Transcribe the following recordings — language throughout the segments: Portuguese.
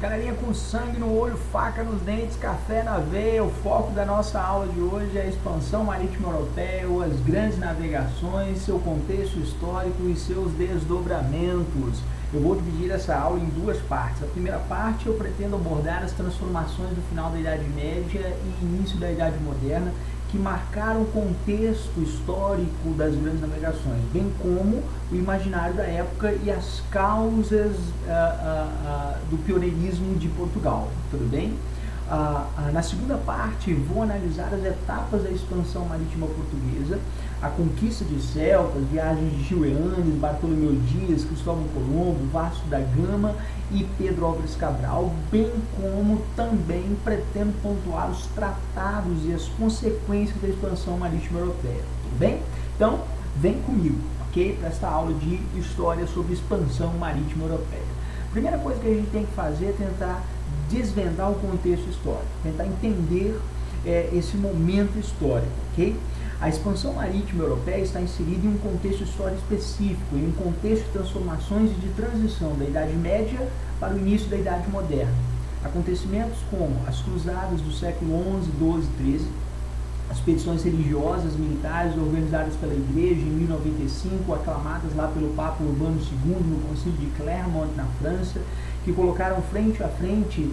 Galerinha com sangue no olho, faca nos dentes, café na veia, o foco da nossa aula de hoje é a expansão marítima europeia, as grandes navegações, seu contexto histórico e seus desdobramentos. Eu vou dividir essa aula em duas partes. A primeira parte eu pretendo abordar as transformações do final da Idade Média e início da Idade Moderna, que marcaram o contexto histórico das grandes navegações, bem como o imaginário da época e as causas do pioneirismo de Portugal, tudo bem? Na segunda parte, vou analisar as etapas da expansão marítima portuguesa, a conquista de Celtas, viagens de Gil Eanes, Bartolomeu Dias, Cristóvão Colombo, Vasco da Gama e Pedro Álvares Cabral, bem como também pretendo pontuar os tratados e as consequências da expansão marítima europeia, tudo bem? Então, vem comigo, ok? Para esta aula de história sobre expansão marítima europeia. Primeira coisa que a gente tem que fazer é tentar desvendar o contexto histórico, tentar entender esse momento histórico, ok? A expansão marítima europeia está inserida em um contexto histórico específico, em um contexto de transformações e de transição da Idade Média para o início da Idade Moderna. Acontecimentos como as cruzadas do século XI, XII e XIII, as expedições religiosas, militares organizadas pela Igreja em 1095, aclamadas lá pelo Papa Urbano II no Concílio de Clermont, na França, que colocaram frente a frente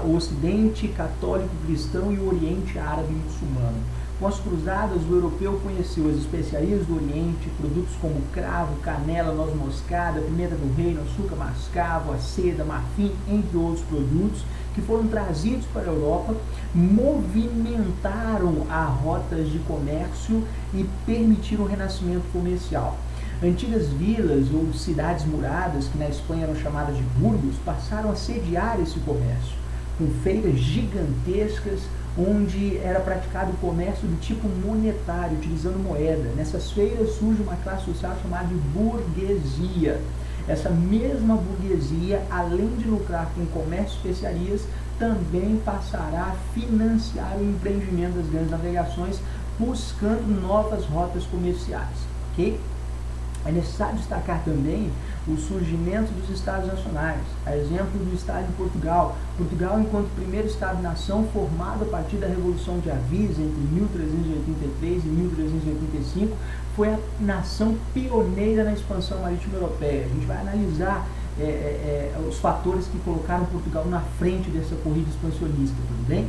o Ocidente católico cristão e o Oriente árabe muçulmano. Com as cruzadas, o europeu conheceu as especiarias do Oriente, produtos como cravo, canela, noz moscada, pimenta do reino, açúcar mascavo, a seda, marfim, entre outros produtos, que foram trazidos para a Europa, movimentaram as rotas de comércio e permitiram o renascimento comercial. Antigas vilas ou cidades muradas, que na Espanha eram chamadas de burgos, passaram a sediar esse comércio, com feiras gigantescas, onde era praticado o comércio do tipo monetário, utilizando moeda. Nessas feiras surge uma classe social chamada de burguesia. Essa mesma burguesia, além de lucrar com o comércio e especiarias, também passará a financiar o empreendimento das grandes navegações, buscando novas rotas comerciais, ok? É necessário destacar também o surgimento dos Estados nacionais, a exemplo do Estado de Portugal. Portugal, enquanto primeiro Estado-nação formado a partir da Revolução de Avis, entre 1383 e 1385, foi a nação pioneira na expansão marítima europeia. A gente vai analisar os fatores que colocaram Portugal na frente dessa corrida expansionista, tudo bem?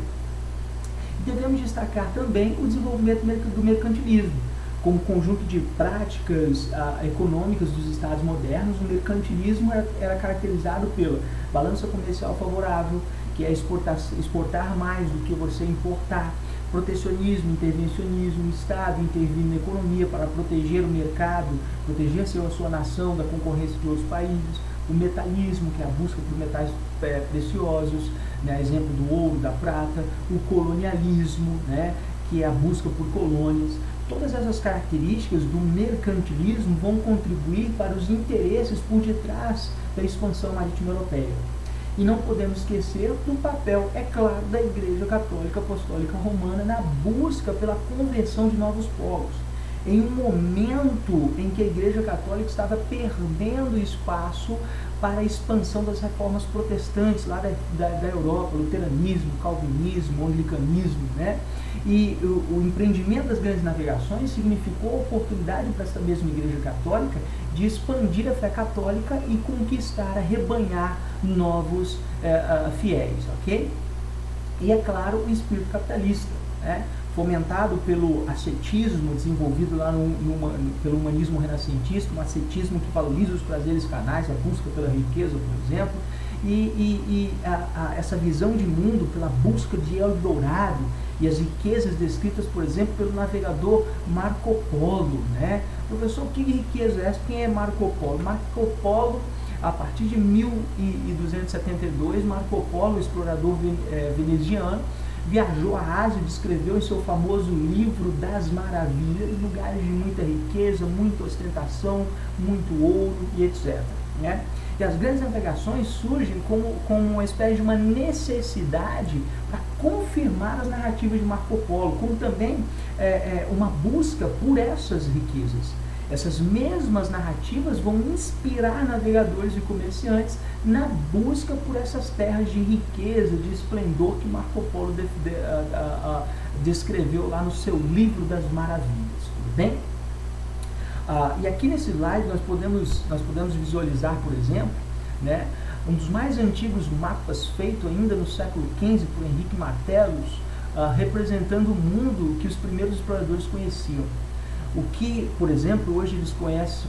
Devemos destacar também o desenvolvimento do mercantilismo. Como conjunto de práticas econômicas dos estados modernos, o mercantilismo era caracterizado pela balança comercial favorável, que é exportar mais do que você importar, protecionismo, intervencionismo, o Estado intervindo na economia para proteger o mercado, proteger a sua nação da concorrência de outros países, o metalismo, que é a busca por metais preciosos, né, exemplo do ouro, da prata, o colonialismo, né, que é a busca por colônias. Todas essas características do mercantilismo vão contribuir para os interesses por detrás da expansão marítima europeia. E não podemos esquecer do papel, é claro, da Igreja Católica Apostólica Romana na busca pela conversão de novos povos. Em um momento em que a Igreja Católica estava perdendo espaço para a expansão das reformas protestantes lá da Europa, luteranismo, calvinismo, anglicanismo, né? E o empreendimento das grandes navegações significou a oportunidade para essa mesma Igreja Católica de expandir a fé católica e conquistar, arrebanhar novos fiéis, ok? E, é claro, o espírito capitalista, né? Fomentado pelo ascetismo, desenvolvido lá pelo humanismo renascentista, um ascetismo que valoriza os prazeres carnais, a busca pela riqueza, por exemplo, e essa visão de mundo pela busca de Eldorado e as riquezas descritas, por exemplo, pelo navegador Marco Polo, né? Professor, que riqueza é essa? Quem é Marco Polo? Marco Polo, a partir de 1272, Marco Polo, explorador veneziano, viajou à Ásia e descreveu em seu famoso livro das Maravilhas lugares de muita riqueza, muita ostentação, muito ouro e etc. Né? E as grandes navegações surgem como uma espécie de uma necessidade para confirmar as narrativas de Marco Polo, como também uma busca por essas riquezas. Essas mesmas narrativas vão inspirar navegadores e comerciantes na busca por essas terras de riqueza, de esplendor que Marco Polo descreveu lá no seu livro das Maravilhas, tudo bem? E aqui nesse slide nós podemos visualizar, por exemplo, né, um dos mais antigos mapas feito ainda no século XV por Henrique Martellus, representando o mundo que os primeiros exploradores conheciam. O que, por exemplo, hoje eles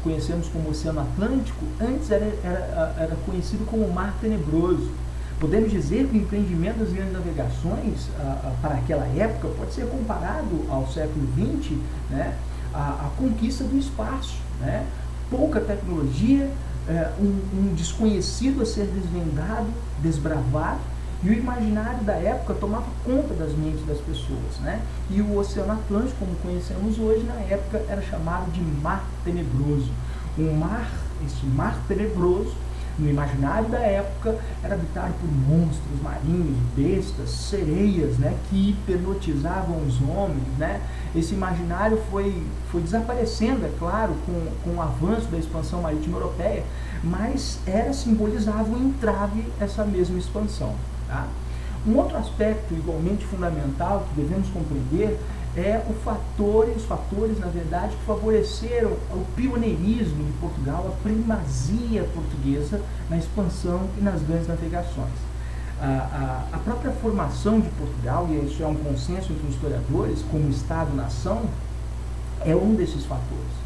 conhecemos como Oceano Atlântico, antes era conhecido como Mar Tenebroso. Podemos dizer que o empreendimento das grandes navegações para aquela época pode ser comparado ao século XX, né, a conquista do espaço, né? Pouca tecnologia, um desconhecido a ser desvendado, desbravado, e o imaginário da época tomava conta das mentes das pessoas, né? E o Oceano Atlântico, como conhecemos hoje, na época era chamado de Mar Tenebroso. Esse mar tenebroso, no imaginário da época, era habitado por monstros marinhos, bestas, sereias, né, que hipnotizavam os homens, né? Esse imaginário foi desaparecendo, é claro, com o avanço da expansão marítima europeia, mas simbolizava um entrave essa mesma expansão. Tá? Um outro aspecto igualmente fundamental que devemos compreender é os fatores, na verdade, que favoreceram o pioneirismo de Portugal, a primazia portuguesa na expansão e nas grandes navegações. A própria formação de Portugal, e isso é um consenso entre os historiadores, como Estado-nação, é um desses fatores.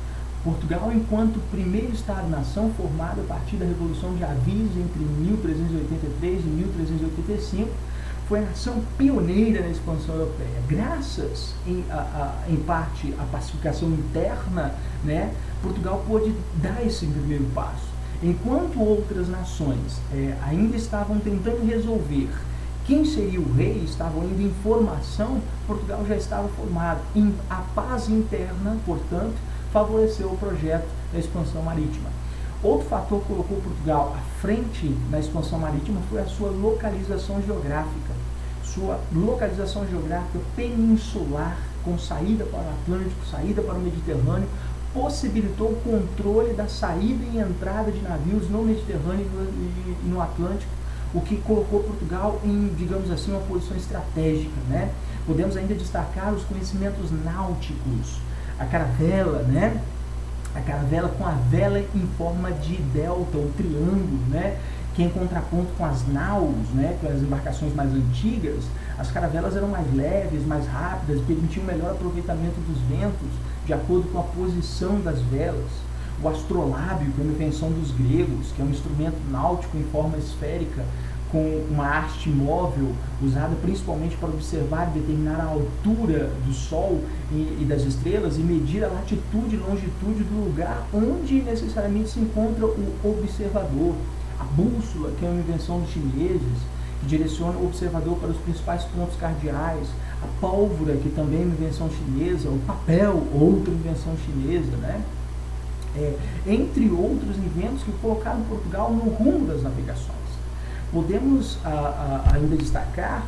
Portugal, enquanto primeiro Estado-nação formado a partir da Revolução de Avis entre 1383 e 1385, foi a nação pioneira na expansão europeia. Graças, em parte, à pacificação interna, né, Portugal pôde dar esse primeiro passo. Enquanto outras nações ainda estavam tentando resolver quem seria o rei, estavam ainda em formação, Portugal já estava formado. A paz interna, portanto, favoreceu o projeto da expansão marítima. Outro fator que colocou Portugal à frente na expansão marítima foi a sua localização geográfica. Sua localização geográfica peninsular, com saída para o Atlântico, saída para o Mediterrâneo, possibilitou o controle da saída e entrada de navios no Mediterrâneo e no Atlântico, o que colocou Portugal em, digamos assim, uma posição estratégica, né? Podemos ainda destacar os conhecimentos náuticos, a caravela, né? A caravela com a vela em forma de delta, ou triângulo, né? Que em contraponto com as naus, né? Com as embarcações mais antigas, as caravelas eram mais leves, mais rápidas, permitiam um melhor aproveitamento dos ventos, de acordo com a posição das velas. O astrolábio, que é uma invenção dos gregos, que é um instrumento náutico em forma esférica, com uma haste móvel, usada principalmente para observar e determinar a altura do Sol e das estrelas, e medir a latitude e longitude do lugar onde necessariamente se encontra o observador. A bússola, que é uma invenção dos chineses, que direciona o observador para os principais pontos cardeais. A pólvora, que também é uma invenção chinesa. O papel, outra invenção chinesa, né? Entre outros inventos que colocaram Portugal no rumo das navegações. Podemos ainda destacar,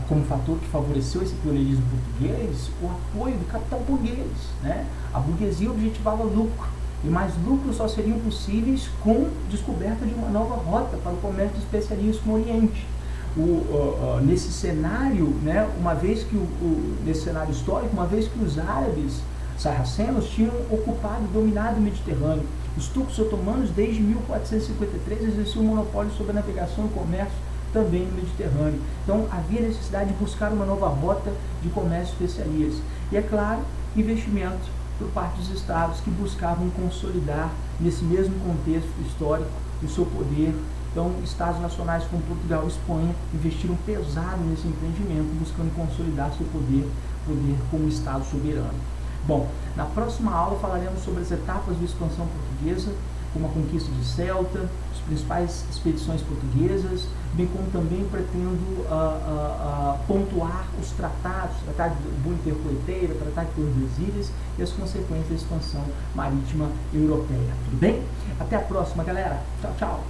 como fator que favoreceu esse pioneirismo português, o apoio do capital burguês, né? A burguesia objetivava lucro, e mais lucros só seriam possíveis com descoberta de uma nova rota para o comércio de especiarias com o Oriente. Nesse cenário, né, nesse cenário histórico, uma vez que os árabes sarracenos tinham ocupado e dominado o Mediterrâneo, os turcos otomanos, desde 1453, exerciam um monopólio sobre a navegação e comércio também no Mediterrâneo. Então, havia necessidade de buscar uma nova rota de comércio e especiarias. E, é claro, investimento por parte dos estados que buscavam consolidar, nesse mesmo contexto histórico, o seu poder. Então, estados nacionais como Portugal e Espanha investiram pesado nesse empreendimento, buscando consolidar seu poder como Estado soberano. Bom, na próxima aula falaremos sobre as etapas da expansão portuguesa, como a conquista de Celta, as principais expedições portuguesas, bem como também pretendo pontuar os tratados, Tratado de Boa Intercoeteira, Tratado de Tordesilhas e as consequências da expansão marítima europeia. Tudo bem? Até a próxima, galera. Tchau, tchau.